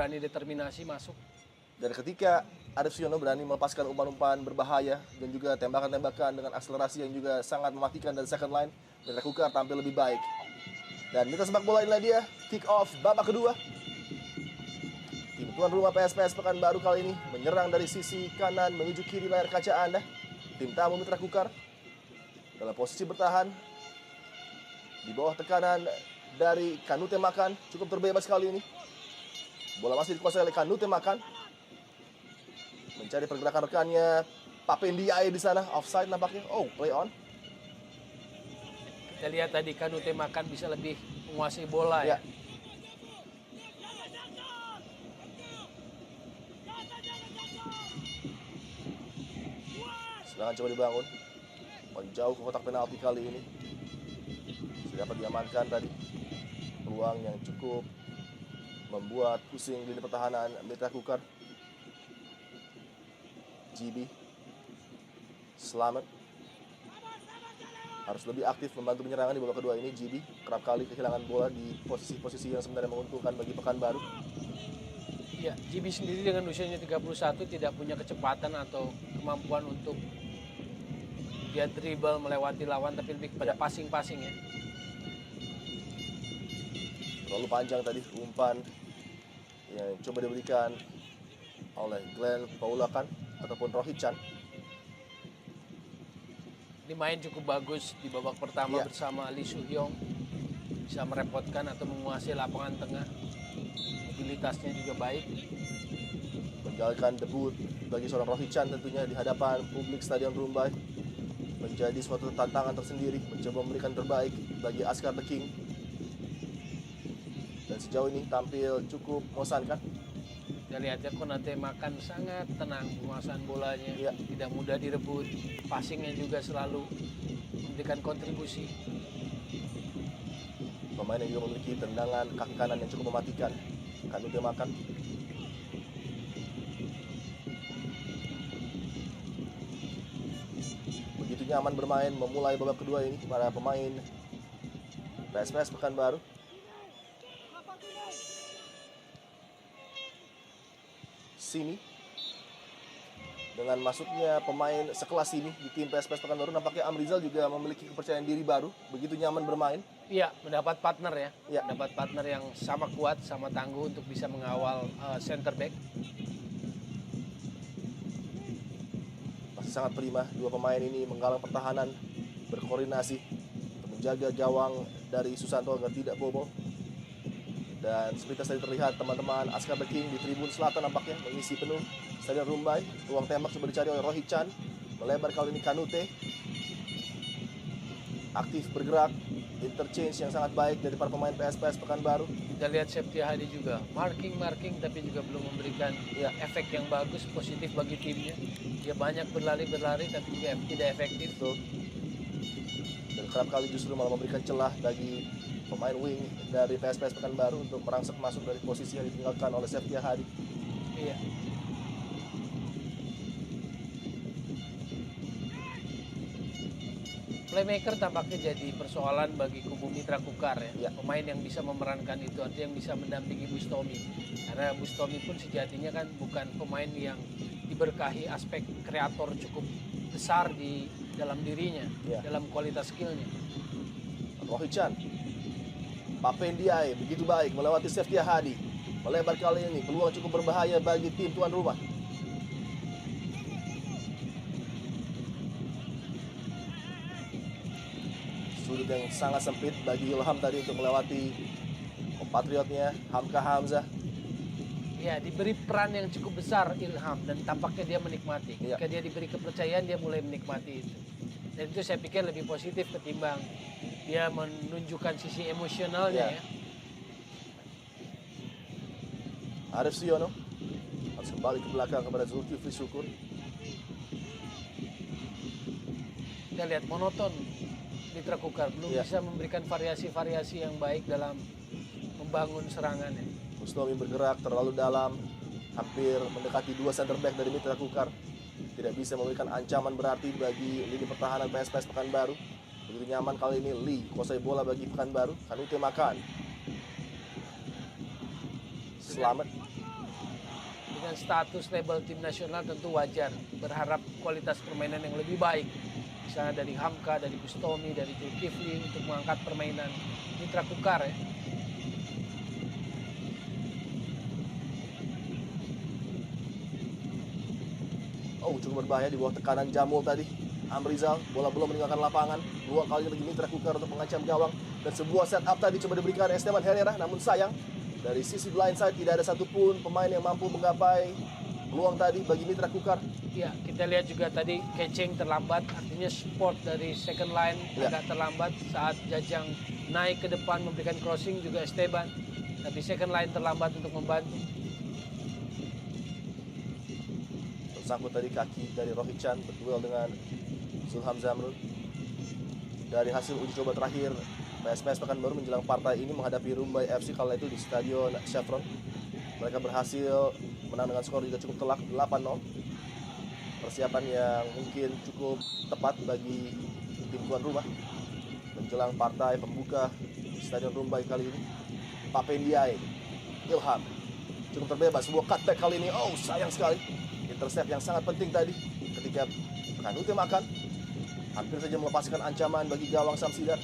berani determinasi masuk. Dan ketika Arief Siono berani melepaskan umpan-umpan berbahaya dan juga tembakan-tembakan dengan akselerasi yang juga sangat mematikan dari second line, Mitra Kukar tampil lebih baik. Dan mitra sepak bola inilah dia, kick off babak kedua. Tim tuan rumah PSPS Pekanbaru kali ini menyerang dari sisi kanan menuju kiri layar kaca Anda. Tim tamu Mitra Kukar dalam posisi bertahan di bawah tekanan dari Kanute Makan, cukup terbebas kali ini. Bola masih dikuasai oleh Kanute Makan. Mencari pergerakan rekannya, Papendiae di sana, offside nampaknya. Oh, play on. Kita lihat tadi Kanute Makan bisa lebih menguasai bola ya. Serangan coba dibangun. Jauh ke kotak penalti kali ini. Sudah dapat diamankan tadi. Peluang yang cukup membuat pusing di pertahanan Mitra Kukar. GB Selamat harus lebih aktif membantu penyerangan di babak kedua ini. GB kerap kali kehilangan bola di posisi-posisi yang sebenarnya menguntungkan bagi Pekanbaru. Iya, GB sendiri dengan usianya 31 tidak punya kecepatan atau kemampuan untuk dia dribble melewati lawan, tapi lebih kepada passing-passing ya. Terlalu panjang tadi umpan yang coba diberikan oleh Glenn Paulakan ataupun Rohit Chan. Ini main cukup bagus di babak pertama bersama Lee Soo Hyung. Bisa merepotkan atau menguasai lapangan tengah. Mobilitasnya juga baik. Menjalankan debut bagi seorang Rohit Chan tentunya di hadapan publik Stadion Rumbai. Menjadi suatu tantangan tersendiri, mencoba memberikan terbaik bagi Askar The King. Dan sejauh ini tampil cukup membosankan. Kita lihat ya, Konate Makan sangat tenang penguasaan bolanya, tidak mudah direbut, passingnya juga selalu memberikan kontribusi. Pemain yang juga memiliki tendangan kaki kanan yang cukup mematikan. Kanute Makan. Begitu nyaman bermain memulai babak kedua ini para pemain PSPS Pekanbaru. Sini dengan masuknya pemain sekelas ini di tim PSPS Pekanbaru, nampaknya Amrizal juga memiliki kepercayaan diri baru, begitu nyaman bermain. Iya, mendapat partner ya. Mendapat partner yang sama kuat, sama tangguh untuk bisa mengawal center back. Masih sangat prima dua pemain ini menggalang pertahanan, berkoordinasi untuk menjaga gawang dari Susanto agar tidak bobol. Dan seperti tadi terlihat teman-teman Askar The King di tribun selatan nampaknya mengisi penuh Stadion Rumbai. Ruang tembak coba dicari oleh Rohit Chan. Melebar kali ini Kanute. Aktif bergerak. Interchange yang sangat baik dari para pemain PSPS Pekanbaru. Kita lihat Septia Hadi juga marking tapi juga belum memberikan efek yang bagus, positif bagi timnya. Dia banyak berlari tapi juga tidak efektif. Betul. Dan kerap kali justru malah memberikan celah bagi pemain wing dari PSPS Pekanbaru untuk merangsek masuk dari posisi yang ditinggalkan oleh Septia Hadi. Iya. Playmaker tampaknya jadi persoalan bagi kubu Mitra Kukar ya. Pemain yang bisa memerankan itu, artinya yang bisa mendampingi Bustomi. Karena Bustomi pun sejatinya kan bukan pemain yang diberkahi aspek kreator cukup besar di dalam dirinya, dalam kualitas skillnya. Rohit Chan, Papendiae begitu baik melewati Septia Hadi. Melebar kali ini, peluang cukup berbahaya bagi tim tuan rumah. Sudut yang sangat sempit bagi Ilham tadi untuk melewati compatriotnya Hamka Hamzah. Ya, diberi peran yang cukup besar Ilham dan tampaknya dia menikmati. Ketika dia diberi kepercayaan, dia mulai menikmati itu. Dan itu saya pikir lebih positif ketimbang dia menunjukkan sisi emosionalnya ya. Arief Siono harus kembali ke belakang kepada Zulkifli Syukur. Kita lihat monoton Mitra Kukar belum bisa memberikan variasi-variasi yang baik dalam membangun serangannya. Bustomi bergerak terlalu dalam, hampir mendekati dua center back dari Mitra Kukar. Tidak bisa memberikan ancaman berarti bagi lini pertahanan PSPS Pekanbaru. Begitu nyaman kali ini Lee kuasai bola bagi Pekanbaru. Kanute Makan. Selamat. dengan status label tim nasional tentu wajar berharap kualitas permainan yang lebih baik. Misalnya dari Hamka, dari Bustomi, dari Zulkifli untuk mengangkat permainan Mitra Kukar ya. Oh, cukup berbahaya di bawah tekanan Jamul tadi. Amrizal, bola belum meninggalkan lapangan. 2 kali lagi Mitra Kukar untuk mengancam gawang. Dan sebuah setup tadi coba diberikan Esteban Herrera. Namun sayang, dari sisi blind side tidak ada satupun pemain yang mampu menggapai peluang tadi bagi Mitra Kukar. Ya, kita lihat juga tadi catching terlambat. Artinya support dari second line agak terlambat saat Jajang naik ke depan memberikan crossing juga Esteban. Tapi second line terlambat untuk membantu. Tersangkut tadi kaki dari Rohichan berduel dengan Zulham Zamrud. Dari hasil uji coba terakhir, PSPS Pekanbaru menjelang partai ini menghadapi Rumbai FC kala itu di Stadion Chevron. Mereka berhasil menang dengan skor juga cukup telak 8-0. Persiapan yang mungkin cukup tepat bagi tim tuan rumah menjelang partai pembuka di Stadion Rumbai kali ini. Papendiai, Ilham cukup terbebas, sebuah cutback kali ini. Oh, sayang sekali. Intercept yang sangat penting tadi ketika Kanute makan hampir saja melepaskan ancaman bagi gawang Samsidar.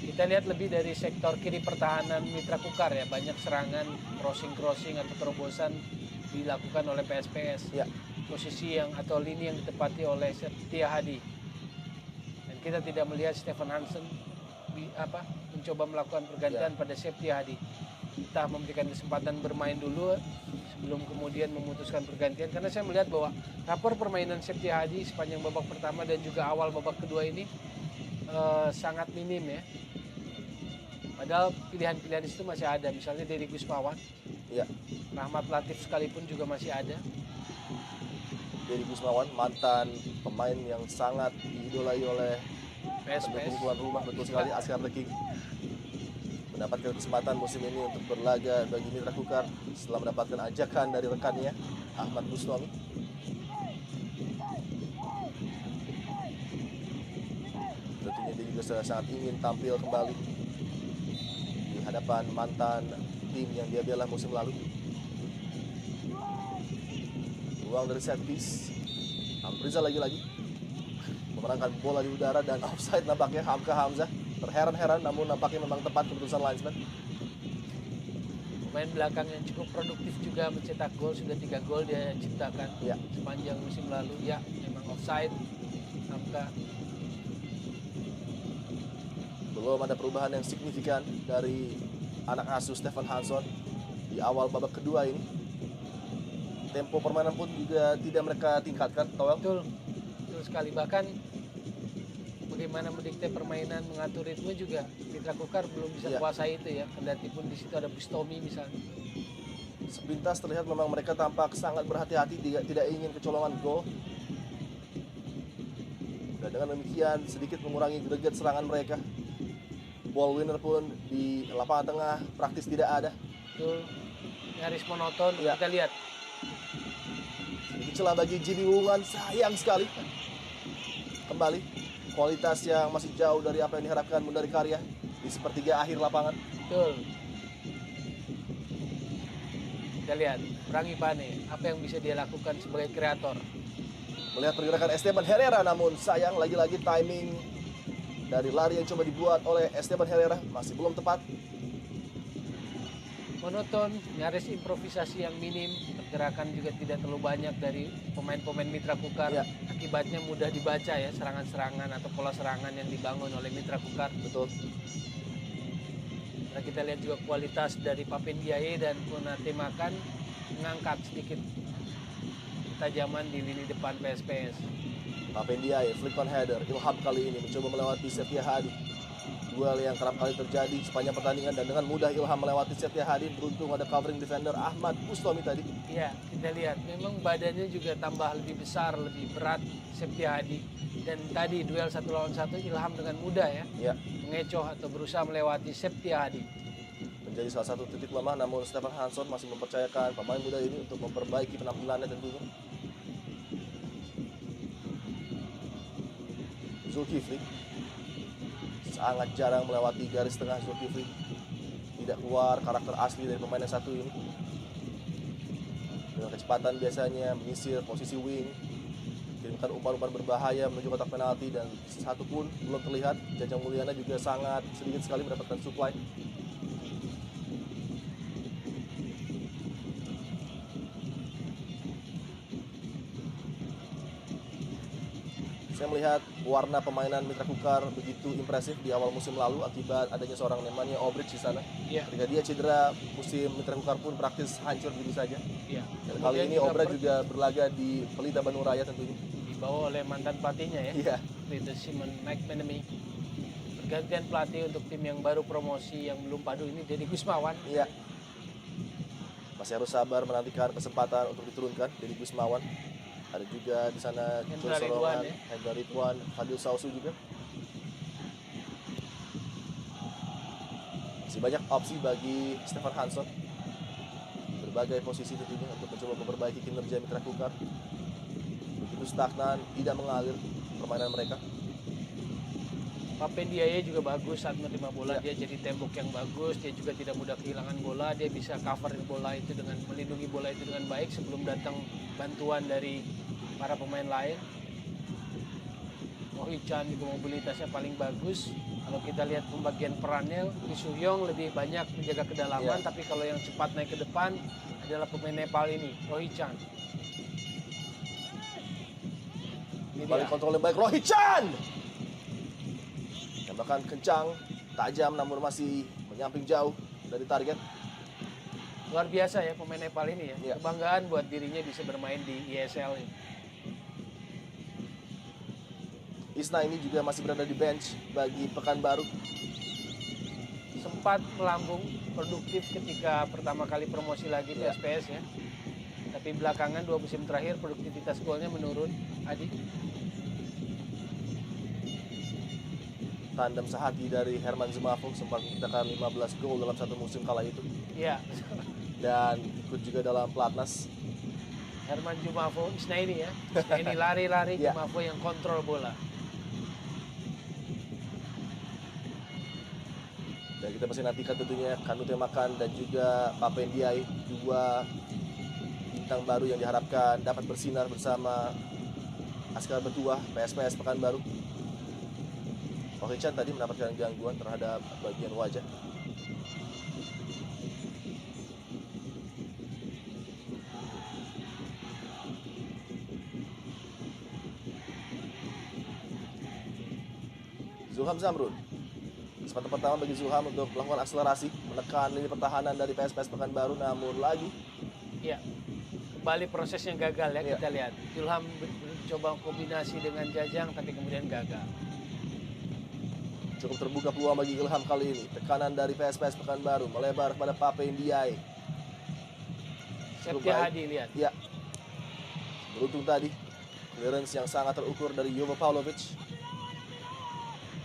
Kita lihat lebih dari sektor kiri pertahanan Mitra Kukar ya, banyak serangan crossing atau terobosan dilakukan oleh PSPS. Ya. Posisi yang atau lini yang ditempati oleh Septia Hadi. Dan kita tidak melihat Stefan Hansen mencoba melakukan pergantian pada Septia Hadi. Kita memberikan kesempatan bermain dulu sebelum kemudian memutuskan pergantian, karena saya melihat bahwa rapor permainan Septia Hadi sepanjang babak pertama dan juga awal babak kedua ini sangat minim ya. Padahal pilihan-pilihan itu masih ada, misalnya dari Gusmawan, Ya. Rahmat Latif sekalipun juga masih ada. Dari Gusmawan, mantan pemain yang sangat diidolai oleh pendukung tuan rumah, betul sekali, Askar The King. Mendapatkan kesempatan musim ini untuk berlaga bagi Mitra Kukar setelah mendapatkan ajakan dari rekannya Ahmad Bustomi. Tentunya dia juga sangat ingin tampil kembali di hadapan mantan tim yang dia bela musim lalu. Uang dari set piece, Amrizal lagi-lagi memenangkan bola di udara dan offside nampaknya. Hamka Hamzah terheran-heran, namun nampaknya memang tepat keputusan linesman. Pemain belakang yang cukup produktif juga mencetak gol, sudah 3 gol dia ciptakan sepanjang musim lalu. Ya, memang offside. Hamka. Belum ada perubahan yang signifikan dari anak asuh Stefan Hansson di awal babak kedua ini. Tempo permainan pun juga tidak mereka tingkatkan, Betul sekali. Bahkan bagaimana mendikte permainan, mengatur ritme juga Mitra Kukar belum bisa kuasai itu ya. Kendati pun di situ ada Bustomi misalnya. Sepintas terlihat memang mereka tampak sangat berhati-hati, tidak ingin kecolongan gol. Dan dengan demikian sedikit mengurangi greget serangan mereka. Ball winner pun di lapangan tengah praktis tidak ada. Betul. Nyaris monoton. Kita lihat. Sedikit celah bagi Jimmy Wungan, sayang sekali. Kembali kualitas yang masih jauh dari apa yang diharapkan Mundari Karya di sepertiga akhir lapangan. Betul. Kita lihat Prangi Pane, apa yang bisa dia lakukan sebagai kreator. Melihat pergerakan Esteban Herrera, namun sayang lagi-lagi timing dari lari yang coba dibuat oleh Esteban Herrera masih belum tepat. Monoton, nyaris improvisasi yang minim, pergerakan juga tidak terlalu banyak dari pemain-pemain Mitra Kukar. Akibatnya mudah dibaca ya serangan-serangan atau pola serangan yang dibangun oleh Mitra Kukar. Betul. Nah, kita lihat juga kualitas dari Papendiaye dan Konate Makan mengangkat sedikit ketajaman di lini depan PSPS. Papendiaye, flick on header, Ilham kali ini mencoba melewati Septia Hadi. Duel yang kerap kali terjadi sepanjang pertandingan dan dengan mudah Ilham melewati Septia Hadi. Beruntung ada covering defender Ahmad Bustomi tadi. Iya, kita lihat memang badannya juga tambah lebih besar, lebih berat Septia Hadi. Dan tadi duel 1 lawan 1 Ilham dengan mudah ya. Mengecoh atau berusaha melewati Septia Hadi. Menjadi salah satu titik lemah, namun Stefan Hansson masih mempercayakan pemain muda ini untuk memperbaiki penampilannya tentunya. Zulkifli sangat jarang melewati garis tengah. Zulkifli tidak keluar karakter asli dari pemain yang satu ini. dengan kecepatan biasanya menyisir posisi wing, kirimkan umpan-umpan berbahaya menuju kotak penalti, dan satu pun belum terlihat. Jajang Mulyana juga sangat sedikit sekali mendapatkan supply. Saya melihat warna permainan Mitra Kukar begitu impresif di awal musim lalu akibat adanya seorang Nemanja Obric di sana. Iya. Ketika dia cedera, musim Mitra Kukar pun praktis hancur begitu saja. Iya. Dan kali ini Obric juga berlaga di Pelita Bandung Raya tentunya. Dibawa oleh mantan pelatihnya ya. Iya. Itu Simon McManamy. Pergantian pelatih untuk tim yang baru promosi yang belum padu ini Deddy Gusmawan. Iya. Masih harus sabar menantikan kesempatan untuk diturunkan Deddy Gusmawan. Ada juga di sana Hendra Joe Ridwan, Solomon, ya. Hendra Ridwan, Fadil Sausu juga. Masih banyak opsi bagi Stefan Hansson. Berbagai posisi tentunya untuk mencoba memperbaiki kinerja Mitra Kukar. Begitu stagnan, tidak mengalir permainan mereka. Papendiaye juga bagus saat menerima bola, Ya. dia jadi tembok yang bagus, dia juga tidak mudah kehilangan bola, dia bisa cover bola itu dengan melindungi bola itu dengan baik sebelum datang bantuan dari para pemain lain. Rohit Chan juga mobilitasnya paling bagus. Kalau kita lihat pembagian perannya, Lee Soo-hyung lebih banyak menjaga kedalaman, Ya. tapi kalau yang cepat naik ke depan adalah pemain Nepal ini, Rohit Chan. Ini Balik dia. kontrol yang baik, Rohit Chan! Tembakan kencang, tajam namun masih menyamping jauh dari target. Luar biasa ya pemain Nepal ini ya. Ya. Kebanggaan buat dirinya bisa bermain di ESL ini. Isna ini juga masih berada di bench bagi Pekanbaru. Sempat melambung produktif ketika pertama kali promosi lagi Ya. PSPS ya. Tapi belakangan 2 musim terakhir produktivitas golnya menurun. Adi. Tandem sehati dari Herman Zumafo sempat menciptakan 15 gol dalam satu musim kala itu. Ya. Dan ikut juga dalam pelatnas. Herman Jumafo, Isna ini ya. Isna ini lari-lari, Ya. Jumafo yang kontrol bola. Dan kita masih nantikan tentunya Kanute Makan dan juga Papendiaye, dua bintang baru yang diharapkan dapat bersinar bersama Askar Betuah PSPS Pekanbaru. Rohit Chan tadi mendapatkan gangguan terhadap bagian wajah. Zulham Zamrun. Kesempatan pertama bagi Zulham untuk melakukan akselerasi, menekan lini pertahanan dari PSPS Pekanbaru, namun lagi Ya. Kembali proses yang gagal ya, Ya. kita lihat. Zulham mencoba kombinasi dengan Jajang tapi kemudian gagal. cukup terbuka peluang bagi Ilham kali ini. Tekanan dari PSPS Pekanbaru melebar kepada Papendiaye. Septia Hadi lihat. Ya. Beruntung tadi clearance yang sangat terukur dari Jovo Pavlovic.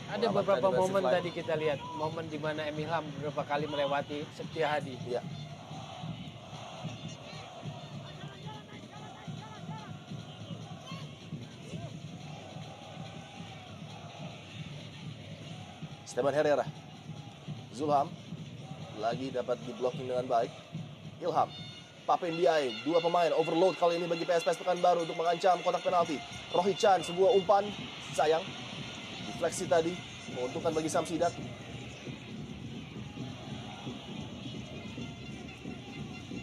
Ada Mengamankan beberapa defensive momen line. tadi kita lihat, momen di mana Emilham beberapa kali melewati Septia Hadi. Ya. Esteban Herrera. Zulham lagi dapat di blocking dengan baik. Ilham, Papendiaye, dua pemain overload kali ini bagi PSPS Pekanbaru untuk mengancam kotak penalti. Rohit Chan, sebuah umpan, sayang. Defleksi tadi, menguntungkan bagi Samsidat.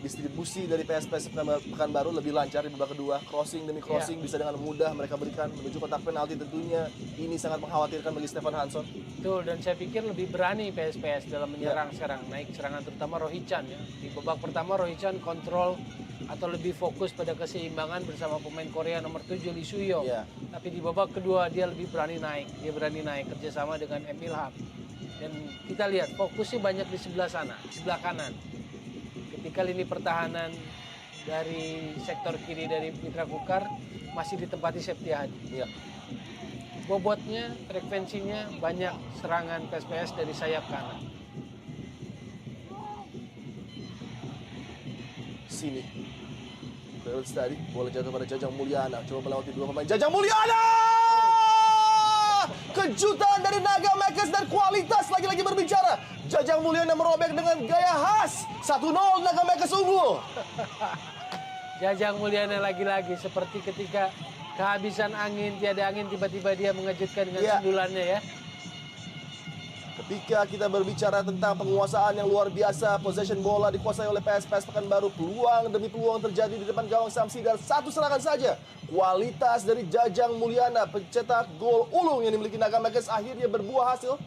Distribusi dari PSPS Pekanbaru lebih lancar di babak kedua. Crossing demi crossing bisa dengan mudah mereka berikan menuju kotak penalti. Tentunya ini sangat mengkhawatirkan bagi Stefan Hansson. Betul, dan saya pikir lebih berani PSPS dalam menyerang sekarang. Naik serangan terutama Rohit Chan ya. Di babak pertama Rohit Chan kontrol atau lebih fokus pada keseimbangan bersama pemain Korea nomor 7 Lee Soo-hyung. Ya. Tapi di babak kedua dia lebih berani naik. Dia berani naik kerjasama dengan Emilham. Dan kita lihat fokusnya banyak di sebelah sana, di sebelah kanan. Ketika lini pertahanan dari sektor kiri dari Mitra Kukar masih ditempati Septia Hadi. Ya. Bobotnya, frekuensinya banyak serangan PSPS dari sayap kanan. Sini. Clearance tadi, bola jatuh pada Jajang Mulyana. Coba melewati dua pemain. Jajang Mulyana! Kejutan dari Naga Makers dan kualitas lagi-lagi berbicara. Jajang Mulyana merobek dengan gaya khas. 1-0 Naga Makers unggul. Jajang Mulyana lagi-lagi seperti ketika kehabisan angin, tiada angin, tiba-tiba dia mengejutkan dengan sundulannya ya. Ketika kita berbicara tentang penguasaan yang luar biasa, possession bola dikuasai oleh PSPS Pekanbaru, peluang demi peluang terjadi di depan gawang Samsi, dan satu serangan saja. Kualitas dari Jajang Mulyana, pencetak gol ulung yang dimiliki Naga Magis, akhirnya berbuah hasil.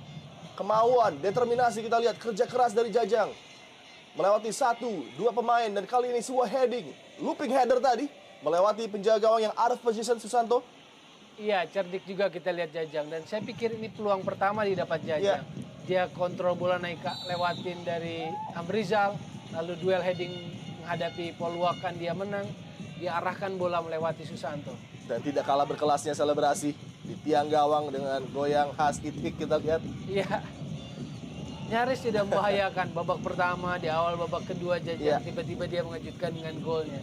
Kemauan, determinasi kita lihat, kerja keras dari Jajang. Melewati 1-2 pemain, dan kali ini sebuah heading, looping header tadi, melewati penjaga gawang yang out of position Susanto. Iya, cerdik juga kita lihat Jajang, dan saya pikir ini peluang pertama didapat Jajang. Dia kontrol bola naik lewatin dari Amrizal, lalu duel heading menghadapi Polwakan, dia menang, dia arahkan bola melewati Susanto. Dan tidak kalah berkelasnya selebrasi di tiang gawang dengan goyang khas Itik kita lihat. Iya, nyaris tidak membahayakan babak pertama, di awal babak kedua Jajang, tiba-tiba dia mengejutkan dengan golnya.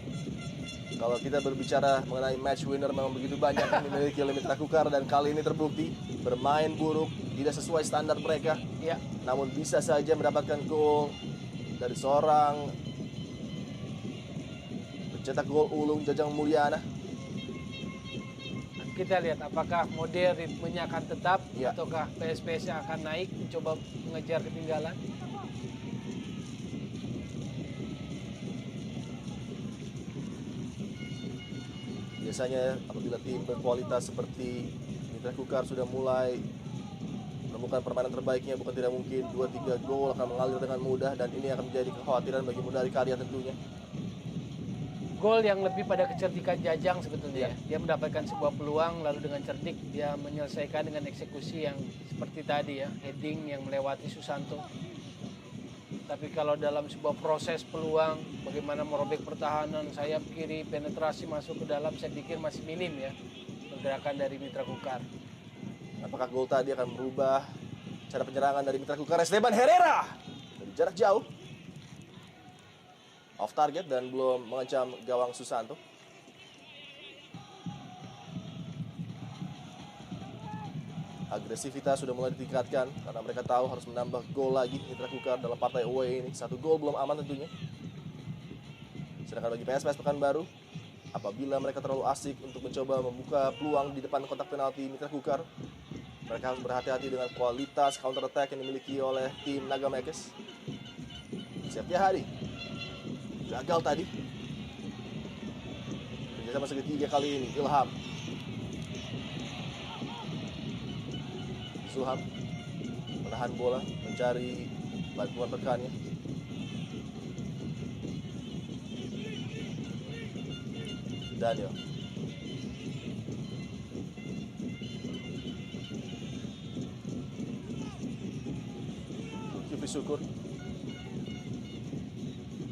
Kalau kita berbicara mengenai match winner, memang begitu banyak yang dimiliki oleh Mitra Kukar, dan kali ini terbukti bermain buruk, tidak sesuai standar mereka. Ya. Namun bisa saja mendapatkan gol dari seorang pencetak gol ulung Jajang Mulyana. Kita lihat apakah mode ritmenya akan tetap ataukah PSPS yang akan naik mencoba mengejar ketinggalan. Biasanya apabila tim berkualitas seperti Mitra Kukar sudah mulai menemukan permainan terbaiknya, bukan tidak mungkin 2-3 gol akan mengalir dengan mudah, dan ini akan menjadi kekhawatiran bagi Mundari Karya tentunya. Gol yang lebih pada kecerdikan Jajang sebetulnya. Dia mendapatkan sebuah peluang, lalu dengan cerdik dia menyelesaikan dengan eksekusi yang seperti tadi ya, heading yang melewati Susanto. Tapi kalau dalam sebuah proses peluang, bagaimana merobek pertahanan, sayap kiri, penetrasi masuk ke dalam, saya pikir masih minim ya pergerakan dari Mitra Kukar. Apakah gol tadi akan merubah cara penyerangan dari Mitra Kukar? Esteban Herrera dari jarak jauh, off target dan belum mengancam gawang Susanto. Agresivitas sudah mulai ditingkatkan karena mereka tahu harus menambah gol lagi Mitra Kukar dalam partai away ini. 1 gol belum aman tentunya. Sedangkan bagi PSPS Pekanbaru, apabila mereka terlalu asik untuk mencoba membuka peluang di depan kotak penalti Mitra Kukar, mereka harus berhati-hati dengan kualitas counter attack yang dimiliki oleh tim Naga Magis. Septiahari gagal tadi. Kerjasama segitiga kali ini Ilham. Zulham menahan bola, mencari bantuan rekannya. Daniel. Zulkifli Syukur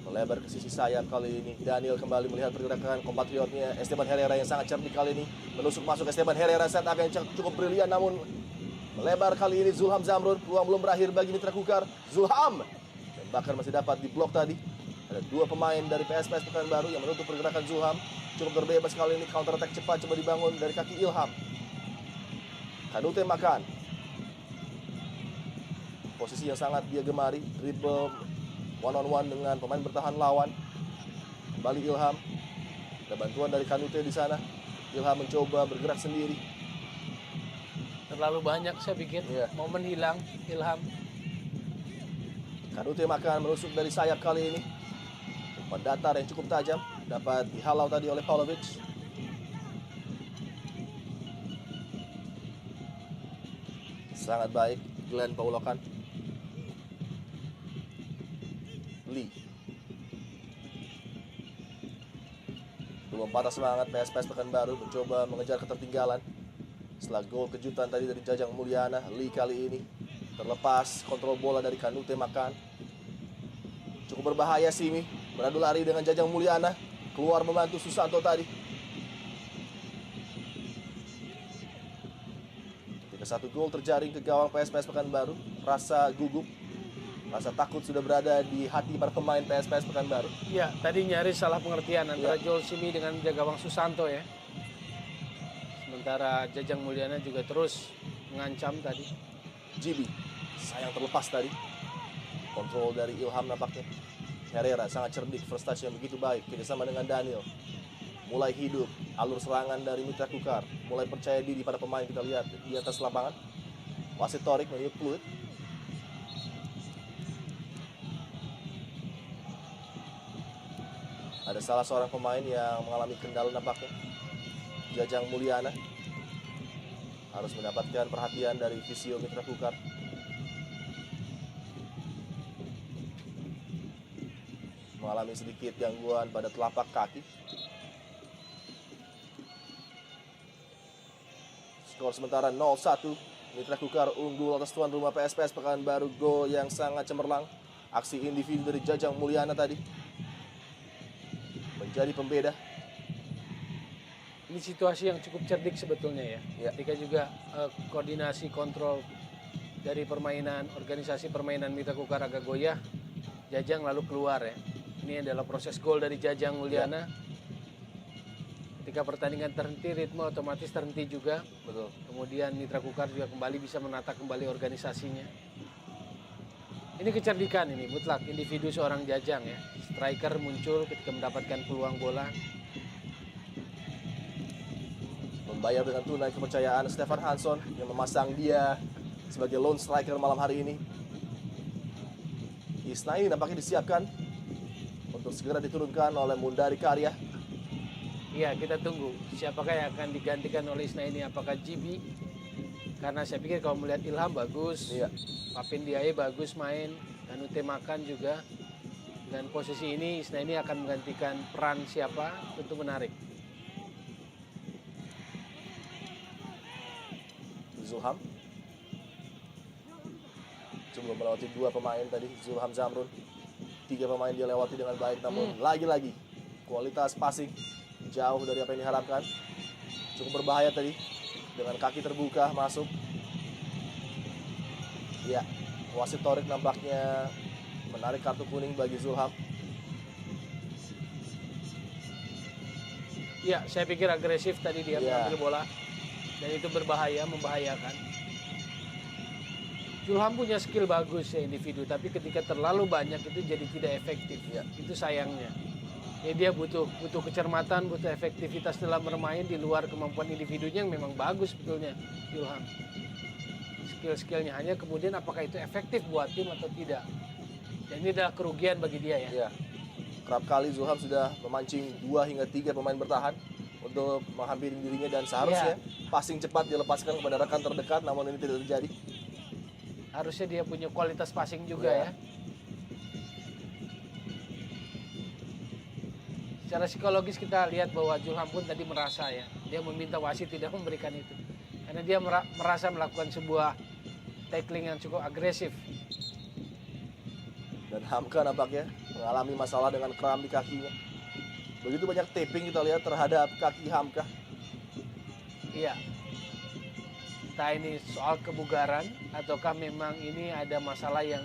melebar ke sisi sayap kali ini. Daniel kembali melihat pergerakan kompatriotnya Esteban Herrera yang sangat cerdik kali ini. Menusuk masuk Esteban Herrera, set akan cukup brilian, namun melebar kali ini Zulham Zamrun. Peluang belum berakhir bagi Mitra Kukar. Zulham, dan bahkan masih dapat diblok tadi. Ada 2 pemain dari PSPS Pekanbaru yang menutup pergerakan Zulham. Cukup berbebas kali ini, counter attack cepat coba dibangun dari kaki Ilham. Kanute Makan, posisi yang sangat dia gemari, dribble one on one dengan pemain bertahan lawan. Kembali Ilham, ada bantuan dari Kanute di sana. Ilham mencoba bergerak sendiri. Terlalu banyak saya pikir, momen hilang Ilham. Kanute Makan menusuk dari sayap kali ini. Umpan datar yang cukup tajam, dapat dihalau tadi oleh Paulovic. Sangat baik Glenn Paulokan. Lee. Belum patah semangat PSPS Pekanbaru mencoba mengejar ketertinggalan. Setelah gol kejutan tadi dari Jajang Mulyana, Lee kali ini terlepas kontrol bola dari Kanute Makan. Cukup berbahaya Simi, beradu lari dengan Jajang Mulyana, keluar membantu Susanto tadi. Ketika 1 gol terjaring ke gawang PSPS Pekanbaru, rasa gugup, rasa takut sudah berada di hati para pemain PSPS Pekanbaru. Iya, tadi nyaris salah pengertian antara Joel Simi dengan gawang Susanto ya. Sementara Jajang Mulyana juga terus mengancam tadi. Jibi, sayang terlepas tadi. Kontrol dari Ilham nampaknya. Herrera sangat cerdik, first touch yang begitu baik, kerjasama dengan Daniel. Mulai hidup, alur serangan dari Mitra Kukar. Mulai percaya diri pada pemain, kita lihat di atas lapangan. Wasit Torik meniup peluit. Ada salah seorang pemain yang mengalami kendala nampaknya. Jajang Mulyana harus mendapatkan perhatian dari visio Mitra Kukar. Mengalami sedikit gangguan pada telapak kaki. Skor sementara 0-1. Mitra Kukar unggul atas tuan rumah PSPS Pekanbaru. Gol yang sangat cemerlang. Aksi individu dari Jajang Mulyana tadi menjadi pembeda. Ini situasi yang cukup cerdik sebetulnya ya. Ketika juga koordinasi kontrol dari permainan, organisasi permainan Mitra Kukar agak goyah, Jajang lalu keluar ya. Ini adalah proses gol dari Jajang Mulyana. Ketika pertandingan terhenti, ritme otomatis terhenti juga. Betul. Kemudian Mitra Kukar juga kembali bisa menata kembali organisasinya. Ini kecerdikan ini, mutlak individu seorang Jajang ya. Striker muncul ketika mendapatkan peluang bola. Membayar dengan tunai kepercayaan Stefan Hansson yang memasang dia sebagai lone striker malam hari ini. Isnaini nampaknya disiapkan untuk segera diturunkan oleh Mundari Karya. Iya, kita tunggu siapakah yang akan digantikan oleh Isnaini, apakah GB? Karena saya pikir kalau melihat Ilham bagus, Papin Diaye bagus main, dan Ute Makan juga. Dan posisi ini Isnaini akan menggantikan peran siapa, tentu menarik. Zulham coba melewati dua pemain tadi, Zulham Zamrun. Tiga pemain dia lewati dengan baik, namun lagi-lagi kualitas passing jauh dari apa yang diharapkan. Cukup berbahaya tadi dengan kaki terbuka masuk. Ya, wasit Torik nampaknya menarik kartu kuning bagi Zulham. Ya, saya pikir agresif tadi dia mengambil bola. Dan itu berbahaya, membahayakan. Zulham punya skill bagus ya individu, tapi ketika terlalu banyak itu jadi tidak efektif. Ya, itu sayangnya. Ya, dia butuh kecermatan, butuh efektivitas dalam bermain di luar kemampuan individunya yang memang bagus sebetulnya Zulham. Skill-skillnya hanya kemudian apakah itu efektif buat tim atau tidak. Dan ini adalah kerugian bagi dia ya. Ya. Kerap kali Zulham sudah memancing 2 hingga 3 pemain bertahan untuk menghampiri dirinya, dan seharusnya passing cepat dilepaskan kepada rekan terdekat, namun ini tidak terjadi. Harusnya dia punya kualitas passing juga ya. Secara psikologis kita lihat bahwa Zulham pun tadi merasa ya, dia meminta wasit tidak memberikan itu. Karena dia merasa melakukan sebuah tackling yang cukup agresif. Dan Hamka nampaknya mengalami masalah dengan kram di kakinya. Begitu banyak taping kita lihat terhadap kaki Hamka. Iya. Entah ini soal kebugaran ataukah memang ini ada masalah yang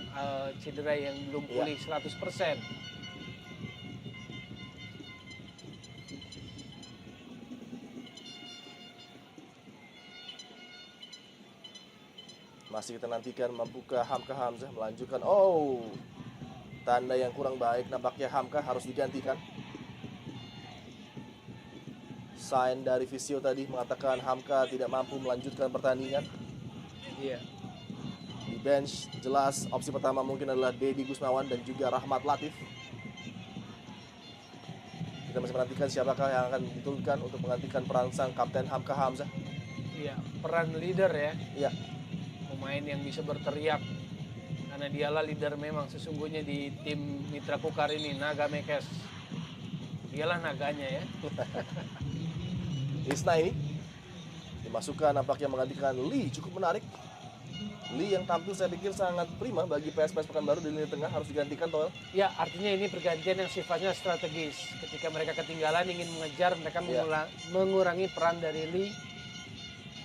cedera yang belum pulih 100%. Masih kita nantikan mampukah Hamka Hamzah melanjutkan. Tanda yang kurang baik, nampaknya Hamka harus digantikan. Sign dari visio tadi mengatakan Hamka tidak mampu melanjutkan pertandingan. Iya. Di bench jelas opsi pertama mungkin adalah Dedi Gusmawan dan juga Rahmat Latif. Kita masih menantikan siapakah yang akan diturunkan untuk menggantikan peran sang kapten Hamka Hamzah. Iya, peran leader ya. Iya. Pemain yang bisa berteriak. Karena dialah leader memang sesungguhnya di tim Mitra Kukar ini, Naga Mekes. Dialah naganya ya. Isnaini dimasukkan nampaknya menggantikan Lee, cukup menarik. Lee yang tampil saya pikir sangat prima bagi PSPS Pekanbaru di lini tengah, harus digantikan Toel. Ya, artinya ini pergantian yang sifatnya strategis. Ketika mereka ketinggalan ingin mengejar, mereka mengurangi peran dari Lee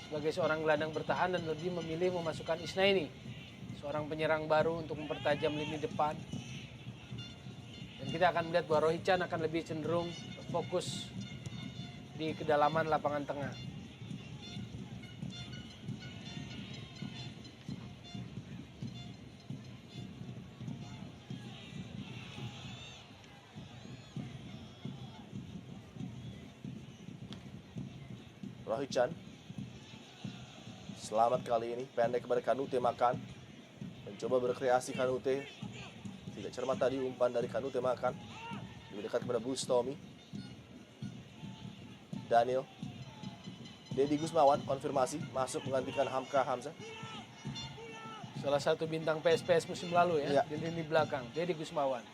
sebagai seorang gelandang bertahan dan lebih memilih memasukkan Isnaini, seorang penyerang baru untuk mempertajam lini depan. Dan kita akan melihat bahwa Rohichan akan lebih cenderung fokus di kedalaman lapangan tengah. Rohichan. Selamat kali ini, pendek kepada Kanute makan. Mencoba berkreasi Kanute. Tidak cermat tadi umpan dari Kanute makan. Lebih dekat kepada Bustomi. Daniel. Deddy Gusmawan konfirmasi masuk menggantikan Hamka Hamzah. Salah satu bintang PSPS musim lalu ya, Iya. di lini belakang, Deddy Gusmawan.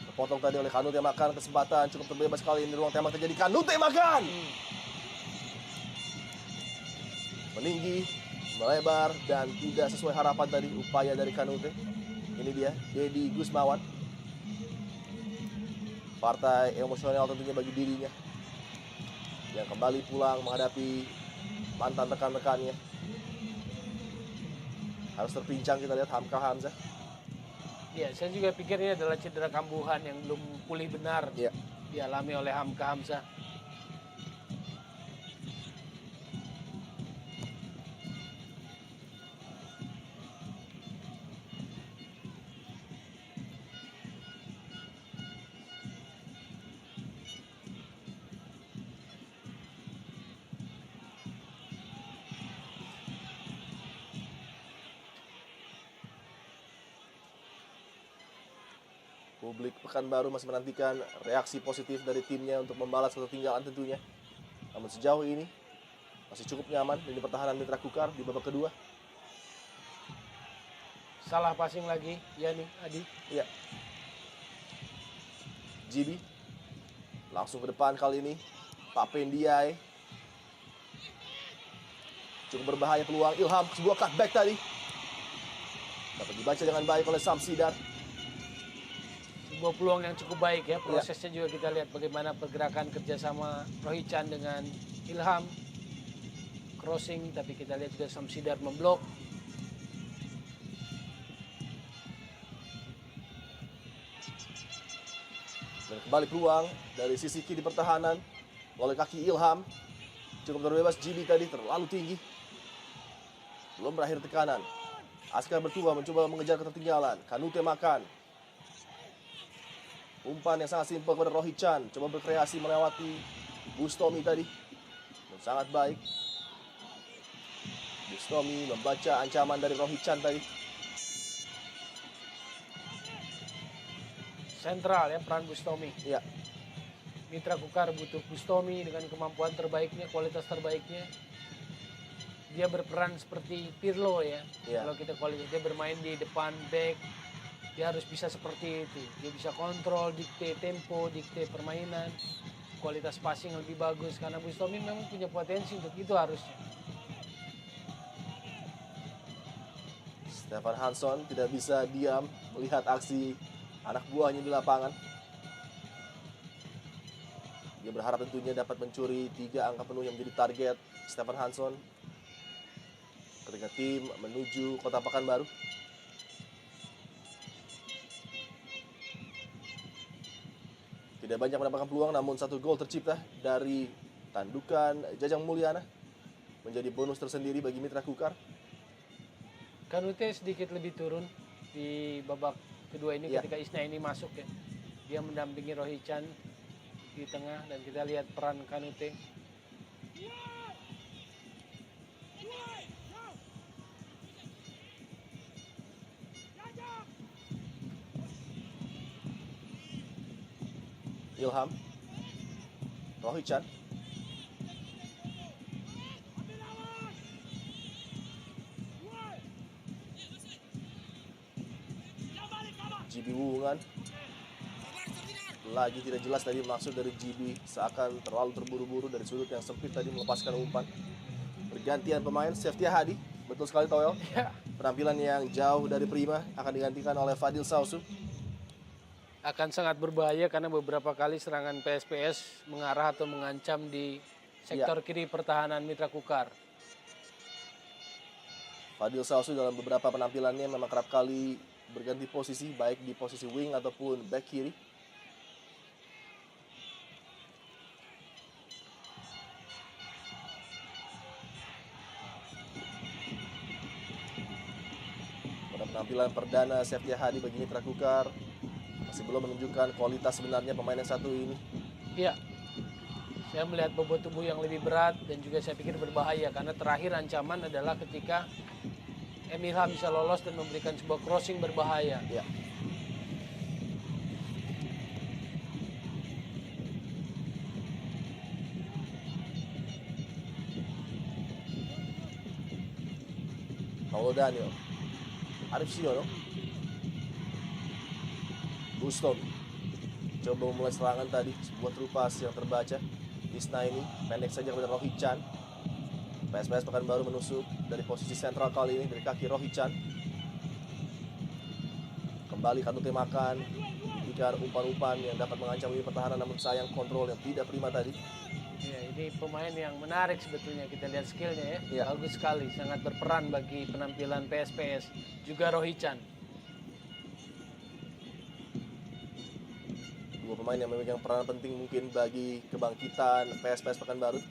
Terpotong tadi oleh Kanute makan, kesempatan cukup terbebas kali ini, ruang tembak terjadi, Kanute makan. Meninggi, melebar, dan tidak sesuai harapan tadi upaya dari Kanute. Ini dia, Deddy Gusmawan. Partai emosional tentunya bagi dirinya, yang kembali pulang menghadapi mantan rekan-rekannya. Harus terpincang, kita lihat Hamka Hamzah. Ya, saya juga pikir ini adalah cedera kambuhan yang belum pulih benar Ya. dialami oleh Hamka Hamzah. Publik Pekanbaru masih menantikan reaksi positif dari timnya untuk membalas ketertinggalan tentunya. Namun sejauh ini masih cukup nyaman di pertahanan Mitra Kukar di babak kedua. Salah passing lagi, ya nih Adi. Ya. GB langsung ke depan kali ini. Pak Pendiai. Cukup berbahaya peluang Ilham, sebuah cutback tadi. Dapat dibaca dengan baik oleh Samsidar. Sebuah peluang yang cukup baik ya, prosesnya juga kita lihat bagaimana pergerakan kerjasama Rohichan dengan Ilham. Crossing, tapi kita lihat juga Samsidar memblok. Dan kembali peluang dari sisi kiri pertahanan oleh kaki Ilham. Cukup terbebas, GB tadi terlalu tinggi. Belum berakhir tekanan. Askar bertua mencoba mengejar ketertinggalan. Kanute makan. Umpan yang sangat simpel kepada Rohichan. Coba berkreasi melewati Bustomi tadi. Dan sangat baik. Bustomi membaca ancaman dari Rohichan tadi. Sentral ya peran Bustomi. Ya. Mitra Kukar butuh Bustomi dengan kemampuan terbaiknya, kualitas terbaiknya. Dia berperan seperti Pirlo ya. Ya. Kalau kita kualitas dia bermain di depan back, dia harus bisa seperti itu. Dia bisa kontrol, dikte tempo, dikte permainan, kualitas passing lebih bagus. Karena Bustomi memang punya potensi untuk itu harusnya. Stefan Hansson tidak bisa diam melihat aksi anak buahnya di lapangan. Dia berharap tentunya dapat mencuri 3 angka penuh yang menjadi target Stefan Hansson ketika tim menuju Kota Pekanbaru. Tidak banyak mendapatkan peluang, namun 1 gol tercipta dari tandukan Jajang Mulyana menjadi bonus tersendiri bagi Mitra Kukar. Kanute sedikit lebih turun di babak kedua ini ketika Isna ini masuk ya. Dia mendampingi Rohichan di tengah dan kita lihat peran Kanute. Ilham, Rohichan, GB Wuungan. Lagi tidak jelas tadi maksud dari GB, seakan terlalu terburu-buru dari sudut yang sempit tadi melepaskan umpan. Pergantian pemain, Seftia Hadi, betul sekali Toel. Ya. Penampilan yang jauh dari prima akan digantikan oleh Fadil Sausu. Akan sangat berbahaya karena beberapa kali serangan PSPS mengarah atau mengancam di sektor kiri pertahanan Mitra Kukar. Fadil Sausu dalam beberapa penampilannya memang kerap kali berganti posisi, baik di posisi wing ataupun back kiri. Pada penampilan perdana Seftia Hadi bagi Mitra Kukar, masih belum menunjukkan kualitas sebenarnya pemain yang satu ini. Iya, saya melihat bobot tubuh yang lebih berat dan juga saya pikir berbahaya karena terakhir ancaman adalah ketika Ilham bisa lolos dan memberikan sebuah crossing berbahaya. Ya. Paulo Daniel, Arif Siono, Bustomi coba memulai serangan tadi, sebuah true pass yang terbaca. Isna ini pendek saja kepada Rohichan. PSPS Pekanbaru menusuk dari posisi sentral kali ini dari kaki Rohichan. Kembali Kanute makan, berikan umpan-umpan yang dapat mengancam lini pertahanan, namun sayang kontrol yang tidak prima tadi. Ya, ini pemain yang menarik sebetulnya, kita lihat skillnya ya. Ya. Bagus sekali, sangat berperan bagi penampilan PSPS. Juga Rohichan. Dua pemain yang memegang peranan penting mungkin bagi kebangkitan PSPS Pekanbaru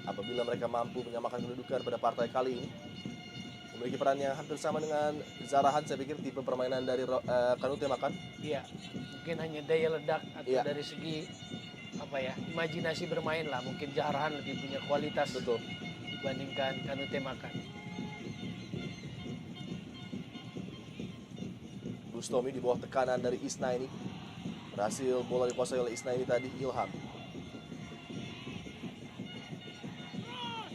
apabila mereka mampu menyamakan kedudukan pada partai kali ini. Memiliki peran yang hampir sama dengan Zarahan, saya pikir tipe permainan dari Kanute makan. Iya, mungkin hanya daya ledak atau Iya. dari segi imajinasi bermain lah. Mungkin Zarahan lebih punya kualitas Betul. dibandingkan Kanute makan. Bustomi di bawah tekanan dari Isna ini. Berhasil bola dikuasai oleh Isna ini tadi, Ilham.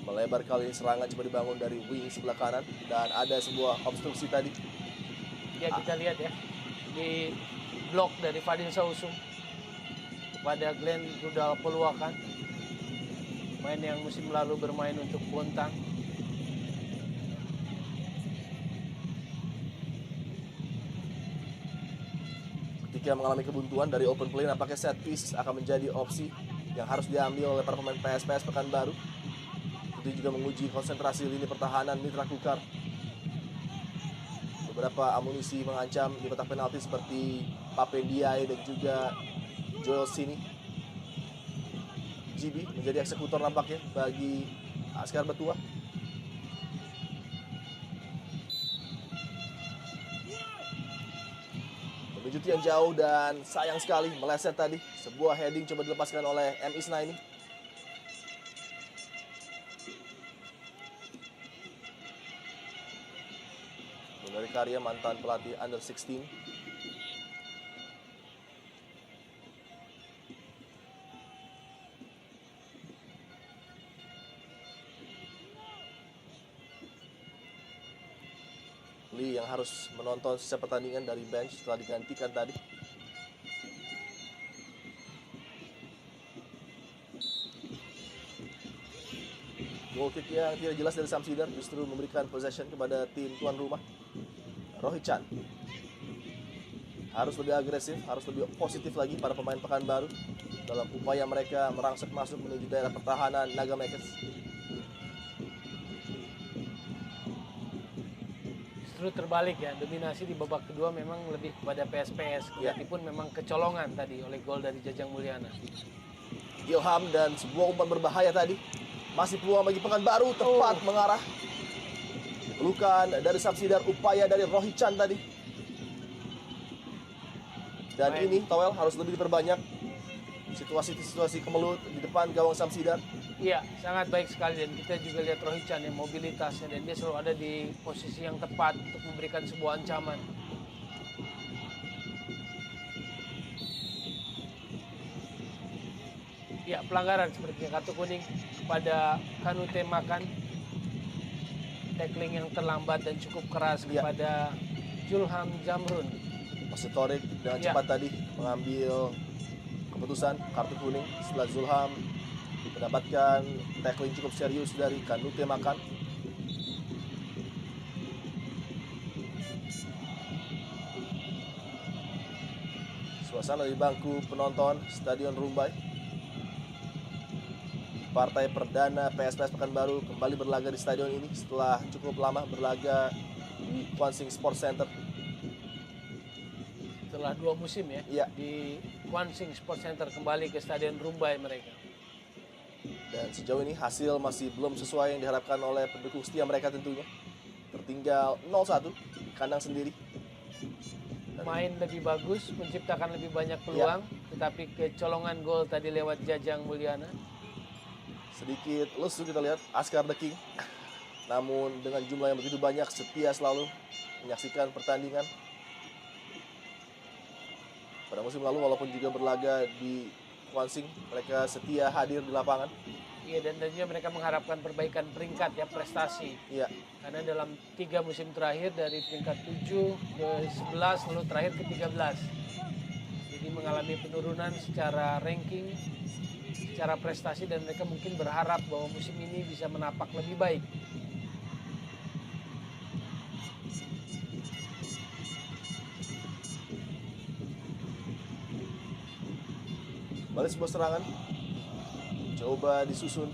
Melebar kali ini serangan coba dibangun dari wing sebelah kanan. Dan ada sebuah obstruksi tadi. Ya, kita lihat ya. Di blok dari Fadil Sausum kepada Glenn Rudal Peluakan. Main yang musim lalu bermain untuk Bontang. Ketika mengalami kebuntuan dari open play, nampaknya set piece akan menjadi opsi yang harus diambil oleh para pemain PSPS Pekanbaru. Itu juga menguji konsentrasi lini pertahanan Mitra Kukar. Beberapa amunisi mengancam di kotak penalti seperti Papendiai dan juga Joel Sini. GB menjadi eksekutor nampaknya bagi Askar Betua. Menjut yang jauh dan sayang sekali meleset tadi. Sebuah heading coba dilepaskan oleh M. Isna ini. Dari Karya, mantan pelatih Under 16. Lee yang harus menonton sisa pertandingan dari bench setelah digantikan tadi. Goal kick yang tidak jelas dari Samsidar justru memberikan possession kepada tim tuan rumah. Rohichan harus lebih agresif, harus lebih positif lagi para pemain Pekanbaru dalam upaya mereka merangsek masuk menuju daerah pertahanan Nagamekers. Justru terbalik ya, dominasi di babak kedua memang lebih kepada PSPS. Meskipun memang kecolongan tadi oleh gol dari Jajang Mulyana. Ilham dan sebuah umpan berbahaya tadi. Masih peluang bagi Pekanbaru, tepat mengarah. Dipelukan dari Samsidar, upaya dari Rohichan tadi. Dan ini Towel harus lebih diperbanyak situasi-situasi kemelut di depan gawang Samsidar. Iya, sangat baik sekali, dan kita juga lihat Rohichan yang mobilitasnya, dan dia selalu ada di posisi yang tepat untuk memberikan sebuah ancaman. Ya, pelanggaran seperti kartu kuning kepada Kanute makan, tackling yang terlambat dan cukup keras kepada Julham Jamrun. Masih Torik dengan cepat tadi mengambil keputusan kartu kuning setelah Zulham mendapatkan tackling cukup serius dari Kanute makan. Suasana di bangku penonton Stadion Rumbai. Partai perdana PSPS Pekanbaru kembali berlaga di stadion ini setelah cukup lama berlaga di Kwansing Sports Center. Setelah 2 musim ya, di Kwansing Sports Center kembali ke Stadion Rumbai mereka. Dan sejauh ini hasil masih belum sesuai yang diharapkan oleh pendukung setia mereka tentunya. Tertinggal 0-1 kandang sendiri. Dan main lebih bagus, menciptakan lebih banyak peluang, tetapi kecolongan gol tadi lewat Jajang Mulyana. Sedikit lesu kita lihat Askar the King. Namun dengan jumlah yang begitu banyak, setia selalu menyaksikan pertandingan. Pada musim lalu walaupun juga berlaga di Kwansing, mereka setia hadir di lapangan. Iya, dan tentunya mereka mengharapkan perbaikan peringkat ya, prestasi. Iya. Karena dalam 3 musim terakhir dari peringkat 7 ke 11 lalu terakhir ke 13. Jadi mengalami penurunan secara ranking, secara prestasi, dan mereka mungkin berharap bahwa musim ini bisa menapak lebih baik. Balik sebuah serangan. Coba disusun.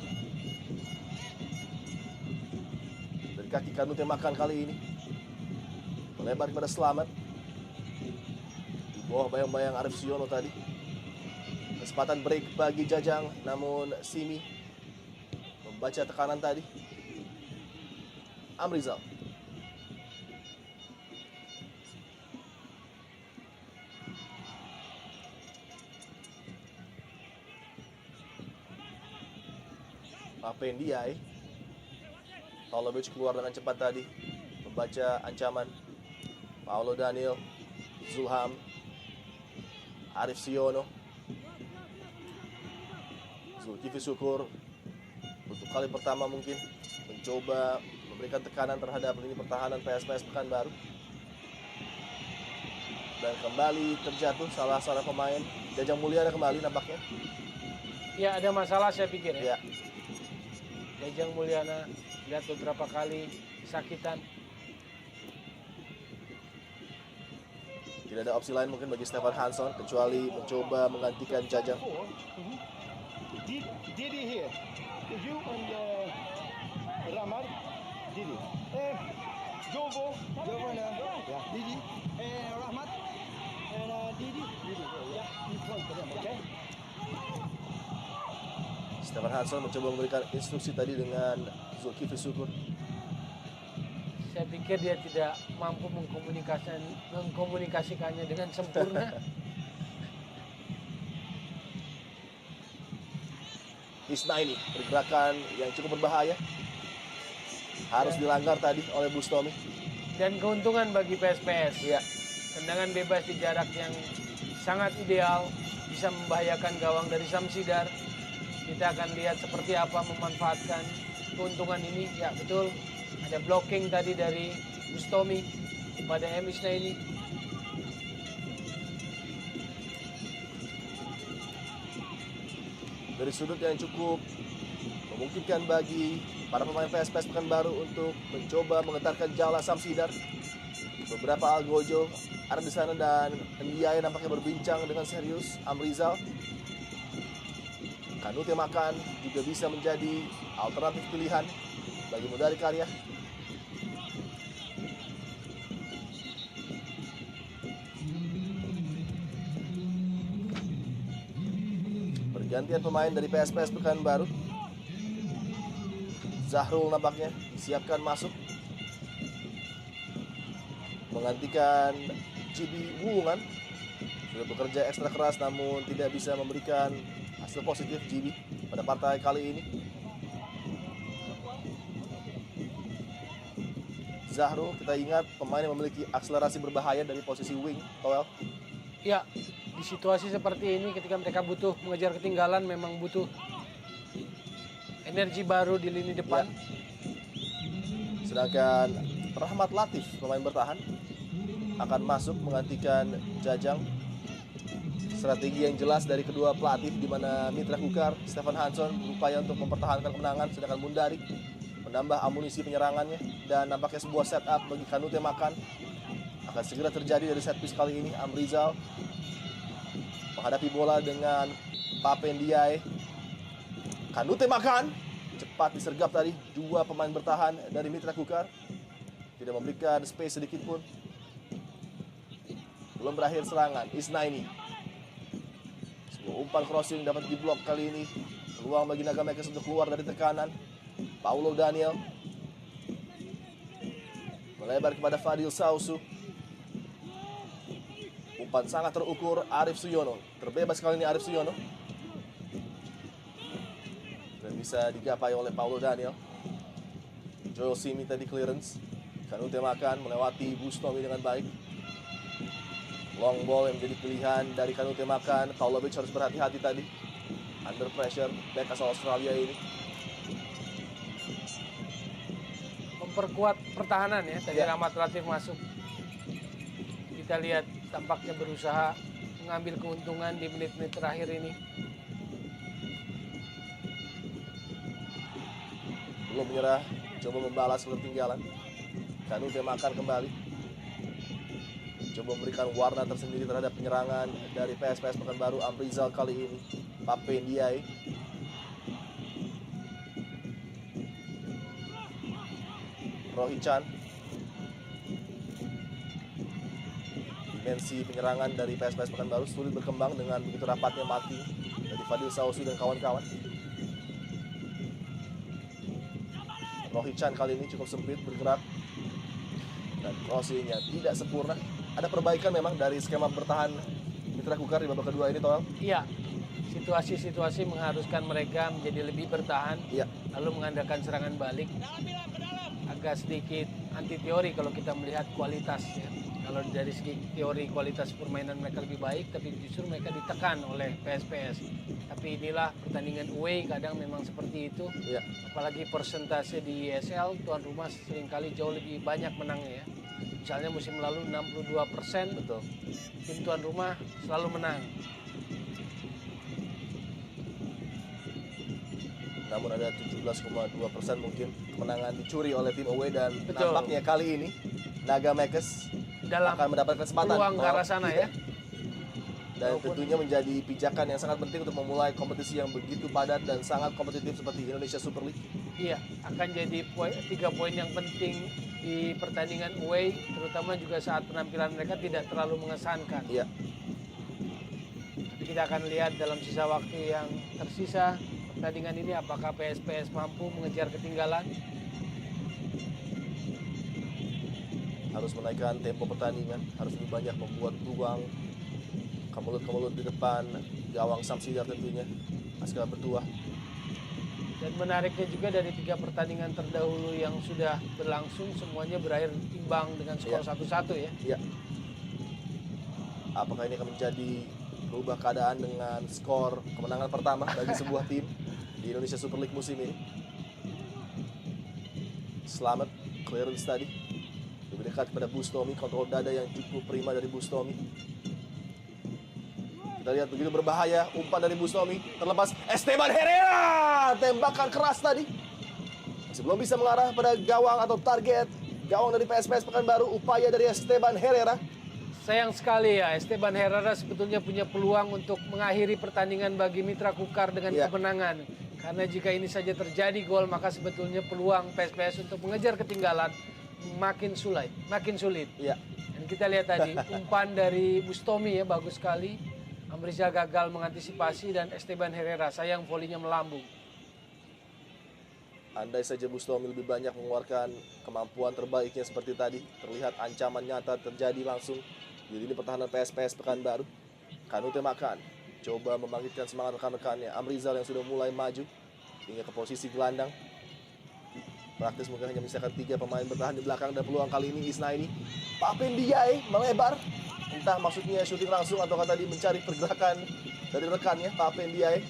Dari kaki Kanute Makan kali ini. Melebar kepada Selamat. Di bawah bayang-bayang Arif Siono tadi. Kesempatan break bagi Jajang, namun Simi membaca tekanan tadi. Amrizal. Papendiai. Pavlovic keluar dengan cepat tadi, membaca ancaman. Paulo Daniel, Zulham, Arif Siono, Zulkifli Syukur untuk kali pertama mungkin mencoba memberikan tekanan terhadap lini pertahanan PSPS Pekanbaru. Dan kembali terjatuh salah seorang pemain. Jajang Mulyana kembali nampaknya. Ya, ada masalah saya pikir ya. Ya. Jajang Mulyana lihat beberapa kali kesakitan. Tidak ada opsi lain mungkin bagi Stefan Hansson kecuali mencoba menggantikan Jajang. Didi here. You and Ramar. Didi. Jovo. Yeah. Didi. Rahmat. And Didi. Yeah. In front of them, okay? Stefan Hansson mencoba memberikan instruksi tadi dengan Zulkifli Syukur. Saya pikir dia tidak mampu mengkomunikasikannya dengan sempurna. Isnaini, pergerakan yang cukup berbahaya. Harus dilanggar tadi oleh Bustomi. Dan keuntungan bagi PSPS. Ya. Tendangan bebas di jarak yang sangat ideal, bisa membahayakan gawang dari Samsidar. Kita akan lihat seperti apa memanfaatkan keuntungan ini. Ya betul, ada blocking tadi dari Bustomi kepada M. Isnaini. Dari sudut yang cukup memungkinkan bagi para pemain PSPS Pekanbaru untuk mencoba menggetarkan jala Samsidar. Beberapa Algojo ada di sana dan Ndiaye nampaknya berbincang dengan serius Amrizal. Kanute Makan juga bisa menjadi alternatif pilihan bagi Mudari Karya. Pergantian pemain dari PSPS Pekanbaru. Zahrul nampaknya disiapkan masuk menggantikan Cibi Wulungan. Sudah bekerja ekstra keras namun tidak bisa memberikan hasil positif Cibi pada partai kali ini. Zahrul, kita ingat pemain yang memiliki akselerasi berbahaya dari posisi wing, Toel. Ya, di situasi seperti ini ketika mereka butuh mengejar ketinggalan memang butuh energi baru di lini depan. Ya. Sedangkan Rahmat Latif, pemain bertahan, akan masuk menggantikan Jajang. Strategi yang jelas dari kedua pelatih di mana Mitra Kukar, Stefan Hansson berupaya untuk mempertahankan kemenangan, sedangkan Mundari menambah amunisi penyerangannya. Dan nampaknya sebuah setup bagi Kanute Makan akan segera terjadi dari set piece kali ini. Amrizal menghadapi bola dengan Papendiai. Kanute Makan cepat disergap tadi dua pemain bertahan dari Mitra Kukar, tidak memberikan space sedikit pun. Belum berakhir serangan. Isnaini, sebuah umpan crossing dapat diblok kali ini. Peluang bagi Nagamekers untuk keluar dari tekanan. Paulo Daniel melebar kepada Fadil Sausu. Umpan sangat terukur Arif Suyono. Terbebas kali ini Arif Suyono. Dan bisa digapai oleh Paulo Daniel. Joel Simi tadi clearance. Kanute Makan melewati Bustomi dengan baik. Long ball yang menjadi pilihan dari Kanute Makan. Paulovic harus berhati-hati tadi. Under pressure back asal Australia ini. Memperkuat pertahanan ya. Tadi Rahmat Latif masuk. Kita lihat tampaknya berusaha mengambil keuntungan di menit-menit terakhir ini. Belum menyerah, coba membalas ketertinggalan. Kanute Makan kembali. Coba memberikan warna tersendiri terhadap penyerangan dari PSPS Pekanbaru. Amrizal kali ini. Pape Ndiaye. Rohichan. Dimensi penyerangan dari PSPS Pekanbaru sulit berkembang dengan begitu rapatnya marking dari Fadil Sausu dan kawan-kawan. Rohichan kali ini cukup sempit bergerak dan crossingnya tidak sempurna. Ada perbaikan memang dari skema bertahan Mitra Kukar di babak kedua ini, Toel. Iya, situasi-situasi mengharuskan mereka menjadi lebih bertahan, Iya. lalu mengandalkan serangan balik. Agak sedikit anti teori kalau kita melihat kualitas ya. Kalau dari segi teori kualitas permainan mereka lebih baik, tapi justru mereka ditekan oleh PSPS. Tapi inilah pertandingan away kadang memang seperti itu. Iya. Apalagi persentase di ESL tuan rumah seringkali jauh lebih banyak menangnya ya. Misalnya musim lalu 62%, Betul. tim tuan rumah selalu menang. Namun ada 17,2% mungkin kemenangan dicuri oleh tim away dan Betul. nampaknya kali ini Naga Makers Dalam akan mendapatkan kesempatan peluang ke arah sana ya. dan tentunya menjadi pijakan yang sangat penting untuk memulai kompetisi yang begitu padat dan sangat kompetitif seperti Indonesia Super League. Iya, akan jadi 3 poin yang penting di pertandingan away, terutama juga saat penampilan mereka tidak terlalu mengesankan. Iya. Tapi kita akan lihat dalam sisa waktu yang tersisa pertandingan ini apakah PSPS mampu mengejar ketinggalan. Harus menaikkan tempo pertandingan, harus lebih banyak membuat peluang. Kemulut-kemulut di depan, gawang Samsidar tentunya, Askar Bertuah. Dan menariknya juga dari 3 pertandingan terdahulu yang sudah berlangsung, semuanya berakhir imbang dengan skor 1-1 ya. Iya. Apakah ini akan menjadi berubah keadaan dengan skor kemenangan pertama bagi sebuah tim di Indonesia Super League musim ini? Selamat, clearance tadi. Lebih dekat kepada Bustomi, kontrol dada yang cukup prima dari Bustomi. Kita lihat begitu berbahaya, umpan dari Bustomi, terlepas Esteban Herrera, tembakan keras tadi. Masih belum bisa mengarah pada gawang atau target gawang dari PSPS Pekanbaru, upaya dari Esteban Herrera. Sayang sekali ya, Esteban Herrera sebetulnya punya peluang untuk mengakhiri pertandingan bagi Mitra Kukar dengan kemenangan. Karena jika ini saja terjadi gol, maka sebetulnya peluang PSPS untuk mengejar ketinggalan makin sulit. Iya. Dan kita lihat tadi, umpan dari Bustomi ya, bagus sekali. Amrizal gagal mengantisipasi dan Esteban Herrera, sayang volinya melambung. Andai saja Bustomi lebih banyak mengeluarkan kemampuan terbaiknya seperti tadi, terlihat ancaman nyata terjadi langsung di lini pertahanan PSPS Pekanbaru. Kanute Makan coba membangkitkan semangat rekan-rekannya. Amrizal yang sudah mulai maju hingga ke posisi gelandang. Praktis mungkin hanya menyisakan 3 pemain bertahan di belakang dan peluang kali ini Isnaini. Pape Ndiaye melebar. Entah maksudnya syuting langsung atau tadi mencari pergerakan dari rekannya Pape Ndiaye.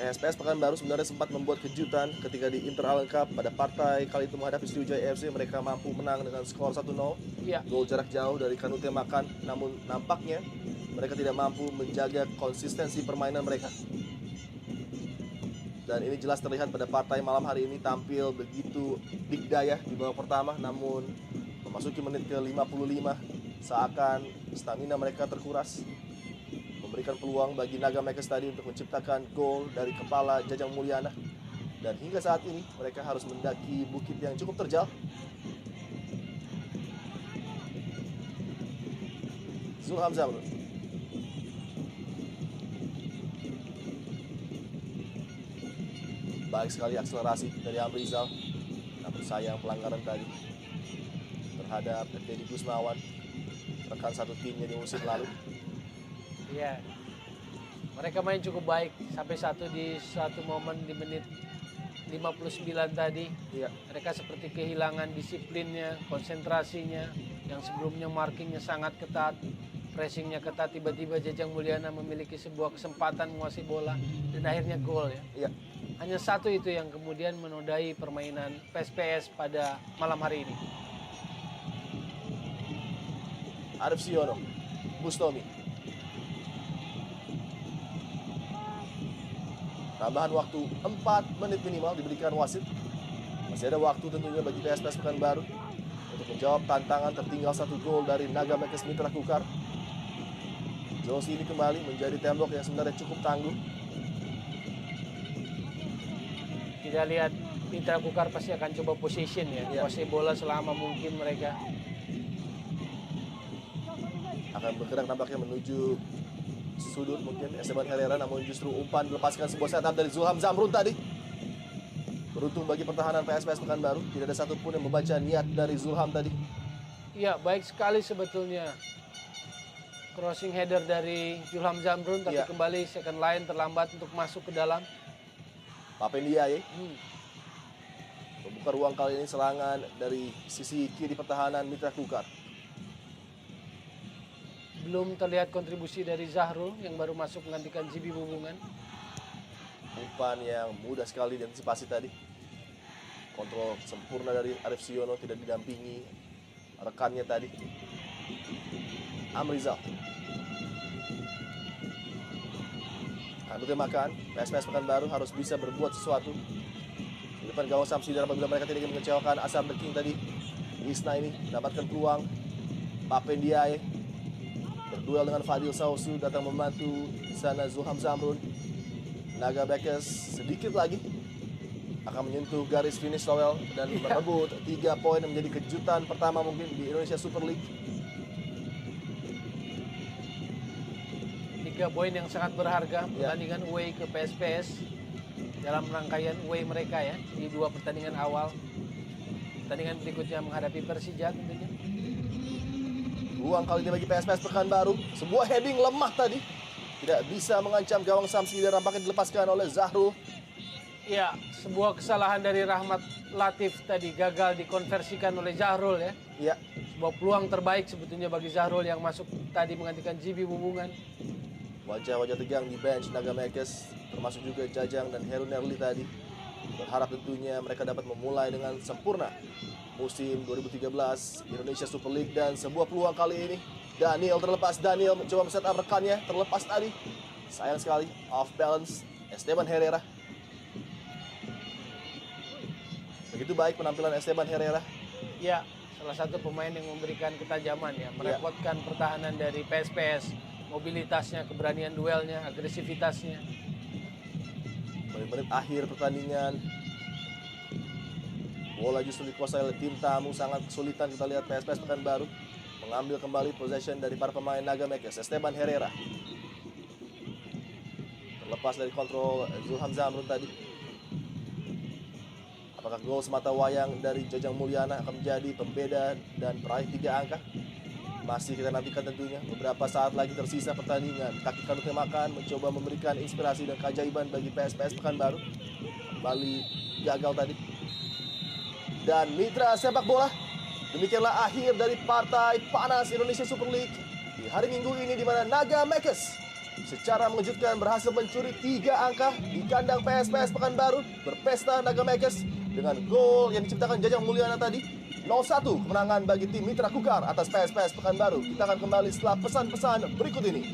PSPS Pekanbaru sebenarnya sempat membuat kejutan ketika di Inter Island Cup pada partai kali itu menghadapi Sriwijaya FC. Mereka mampu menang dengan skor 1-0. Iya. Gol jarak jauh dari Kanute Makan, namun nampaknya mereka tidak mampu menjaga konsistensi permainan mereka. Dan ini jelas terlihat pada partai malam hari ini, tampil begitu dikdaya di babak pertama, namun memasuki menit ke-55 seakan stamina mereka terkuras, memberikan peluang bagi Naga Makers tadi untuk menciptakan gol dari kepala Jajang Mulyana. Dan hingga saat ini mereka harus mendaki bukit yang cukup terjal. Zulham Zamrun. Baik sekali akselerasi dari Amrizal, namun sayang pelanggaran tadi. terhadap Deddy Gusmawan, rekan satu timnya di musim lalu. Iya. Mereka main cukup baik sampai di satu momen di menit 59 tadi. Iya. Mereka seperti kehilangan disiplinnya, konsentrasinya, yang sebelumnya markingnya sangat ketat, pressingnya ketat, tiba-tiba Jajang Mulyana memiliki sebuah kesempatan menguasai bola dan akhirnya gol ya. Iya. Hanya satu itu yang kemudian menodai permainan PSPS pada malam hari ini. Arif Siono, Bustomi. Tambahan waktu 4 menit minimal diberikan wasit. Masih ada waktu tentunya bagi PSPS Pekanbaru untuk menjawab tantangan tertinggal 1 gol dari Nagamekes Mitra Kukar. Josi ini kembali menjadi tembok yang sebenarnya cukup tangguh. Kita lihat Mitra Kukar pasti akan coba position ya, kuasai bola selama mungkin mereka. Akan bergerak nampaknya menuju sudut mungkin Esteban Herrera, namun justru umpan melepaskan sebuah setup dari Zulham Zamrun tadi. Beruntung bagi pertahanan PSPS Pekanbaru, tidak ada satupun yang membaca niat dari Zulham tadi. Iya, baik sekali sebetulnya. Crossing header dari Zulham Zamrun, tapi kembali second line terlambat untuk masuk ke dalam. Papendiaye membuka ruang kali ini serangan dari sisi kiri pertahanan Mitra Kukar. Belum terlihat kontribusi dari Zahrul yang baru masuk menggantikan Zibi Bubungan. Umpan yang mudah sekali diantisipasi tadi. Kontrol sempurna dari Arif Siono, tidak didampingi rekannya tadi. Amrizal. Kami termakan, PSPS Pekanbaru harus bisa berbuat sesuatu. Di depan gawang Samsider apabila mereka tidak ingin mengecewakan Asam The King tadi. Isna ini dapatkan peluang. Papendiaye berduel dengan Fadil Sausu, datang membantu di sana Zulham Zamrun. Nagamekes sedikit lagi akan menyentuh garis finish Lowell dan merebut 3 poin yang menjadi kejutan pertama mungkin di Indonesia Super League. 3 poin yang sangat berharga pertandingan away ke PSPS dalam rangkaian away mereka ya di 2 pertandingan awal. Pertandingan berikutnya menghadapi Persija tentunya. Ruang kali ini bagi PSPS Pekanbaru, sebuah heading lemah tadi, tidak bisa mengancam gawang Samsi dan nampaknya dilepaskan oleh Zahrul. Ya, sebuah kesalahan dari Rahmat Latif tadi gagal dikonversikan oleh Zahrul ya. Iya. Sebuah peluang terbaik sebetulnya bagi Zahrul yang masuk tadi menggantikan Zibi Bubungan. Wajah-wajah tegang di bench Nagamekes, termasuk juga Jajang dan Heru Nerli tadi. Berharap tentunya mereka dapat memulai dengan sempurna musim 2013 Indonesia Super League, dan sebuah peluang kali ini Daniel terlepas. Daniel mencoba men-set up rekannya, terlepas tadi. Sayang sekali, off balance Esteban Herrera. Begitu baik penampilan Esteban Herrera. Ya, salah satu pemain yang memberikan ketajaman ya, merepotkan pertahanan dari PSPS. Mobilitasnya, keberanian duelnya, agresivitasnya. Menit-menit akhir pertandingan, bola justru dikuasai oleh tim tamu. Sangat kesulitan kita lihat PSPS Pekanbaru mengambil kembali possession dari para pemain Nagamekes. Esteban Herrera terlepas dari kontrol Zulham Zamrun tadi. Apakah gol semata wayang dari Jajang Mulyana akan menjadi pembeda dan peraih 3 angka? Masih kita nantikan tentunya. Beberapa saat lagi tersisa pertandingan. Kaki Kanutnya Makan mencoba memberikan inspirasi dan keajaiban bagi PSPS Pekanbaru. Kembali gagal tadi. Dan mitra sepak bola, demikianlah akhir dari partai panas Indonesia Super League di hari Minggu ini, di mana Nagamekes secara mengejutkan berhasil mencuri 3 angka di kandang PSPS Pekanbaru. Berpesta Nagamekes dengan gol yang diciptakan Jajang Mulyana tadi. 0-1 kemenangan bagi tim Mitra Kukar atas PSPS Pekanbaru. Kita akan kembali setelah pesan-pesan berikut ini.